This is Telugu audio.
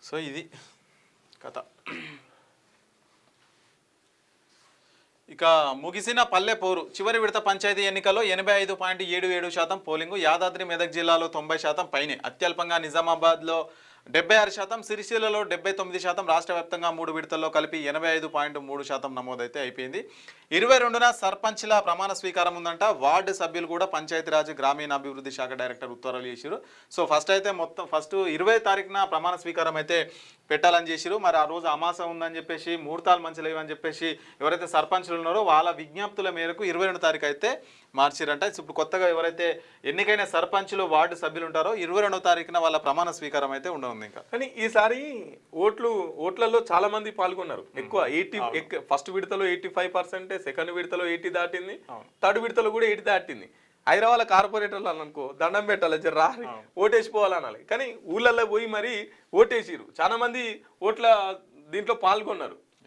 సో ఇది కథ. ఇక ముగిసిన పల్లె పోరు. చివరి విడత పంచాయతీ ఎన్నికల్లో 85.77% పోలింగు. యాదాద్రి మెదక్ జిల్లాలో 90% పైనే. అత్యల్పంగా నిజామాబాద్లో 76%, సిరిసిల్లలో 79%, రాష్ట్ర వ్యాప్తంగా 3 విడతల్లో కలిపి 85.3% నమోదైతే అయిపోయింది. 22న సర్పంచ్ల ప్రమాణ స్వీకారం ఉందంట. వార్డు సభ్యులు కూడా పంచాయతీరాజ్ గ్రామీణాభివృద్ధి శాఖ డైరెక్టర్ ఉత్తర్వులు చేసిరు. సో ఫస్ట్ 20 తారీఖున ప్రమాణ స్వీకారం అయితే పెట్టాలని చేసిరు. మరి ఆ రోజు అమాస ఉందని చెప్పేసి, ముహూర్తాలు మంచి లేవని చెప్పేసి ఎవరైతే సర్పంచ్లు ఉన్నారో వాళ్ళ విజ్ఞప్తుల మేరకు 22 తారీఖు అయితే మార్చిరంట. ఇప్పుడు కొత్తగా ఎవరైతే ఎన్నికైన సర్పంచ్లు వార్డు సభ్యులు ఉంటారో 22వ తారీఖున వాళ్ళ ప్రమాణ స్వీకారం అయితే ఉండనుంది. ఇంకా కానీ ఈసారి ఓట్లలో చాలా మంది పాల్గొన్నారు. ఎక్కువ ఫస్ట్ విడతలో 85%, సెకండ్ విడతలో 80 దాటింది, థర్డ్ విడతలో కూడా 80 దాటింది. హైదరాబాద్ కార్పొరేటర్లు అనుకో దండం పెట్టాలి, రా ఓటేసిపోవాలనాలి. కానీ ఊళ్ళల్లో పోయి మరి ఓటేసిరు. చాలా మంది దీంట్లో పాల్గొన్నారు.